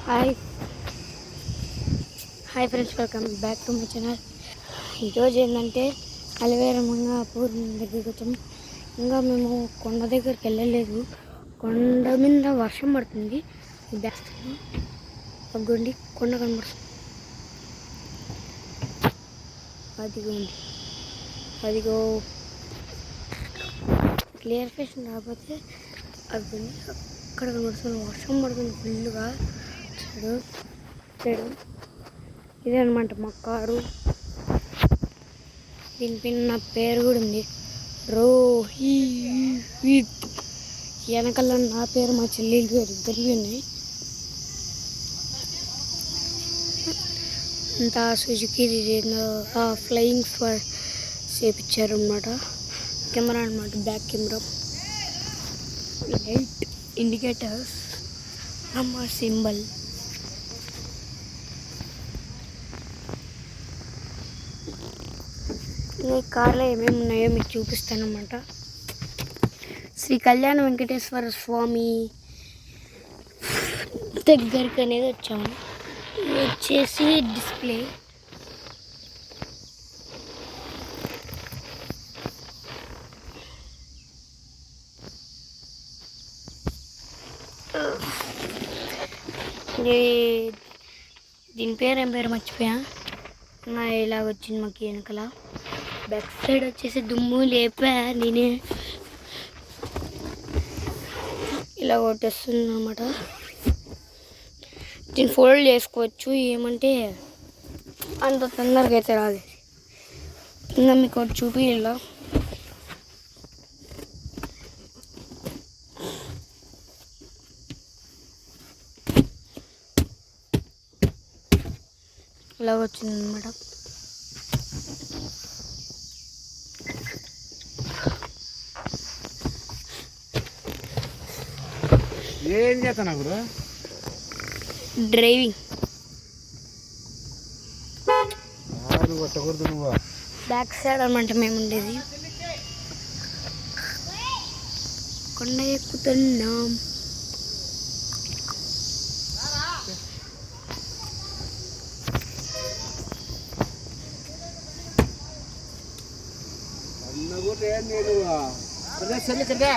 Hi hi friends, welcome back to my channel. ఈరోజు ఏంటంటే aloe vera Mangapur దగ్గరికి వచ్చాము. ఇంకా మేము కొండ దగ్గరికి వెళ్ళలేదు. కొండ మీద వర్షం పడుతుంది. అగ్గోండి కొండ కనబడుతుంది. అదిగో క్లియర్ ఫేస్ రాకపోతే అగ్గోండి అక్కడ కనబడుతుంది. వర్షం పడుతుంది ఫుల్గా. చెడు ఇదే అనమాట మా కారు. దీనిపైన నా పేరు కూడా ఉంది, రోహిత్. వెనకాల నా పేరు, మా చెల్లి పేరు ఇద్దరివి ఉన్నాయి. అంతా సుజుకి ఫ్లయింగ్ స్క్వాడ్ చేపించారు అనమాట. కెమెరా అనమాట, back camera, light, indicators, number symbol. ఈ కార్లో ఏమేమి ఉన్నాయో మీకు చూపిస్తాను అన్నమాట. శ్రీ కళ్యాణ వెంకటేశ్వర స్వామి దగ్గరికి అనేది వచ్చాము. ఇది వచ్చేసి డిస్ప్లే. దీని పేరు ఏం పేరు మర్చిపోయా. ఇలాగ వచ్చింది మాకు వెనకల. బ్యాక్ సైడ్ వచ్చేసి దుమ్ము లేపా నేనే. ఇలా కొట్టేస్తుంది అన్నమాట. దీన్ని ఫోల్డ్ చేసుకోవచ్చు. ఏమంటే అంత తొందరగా అయితే రాదు. ఇంకా మీకు ఒకటి చూపి ఇలా వచ్చింది అన్నమాట. ఏం చేస్తాను బ్రో? డ్రైవింగ్. కొట్టకూడదు నువ్వు. బ్యాక్ సైడ్ అనమాట మేము ఉండేది. కొండ ఎక్కుతున్నాం. అన్న కూడా ఏం నేను సరే కదా.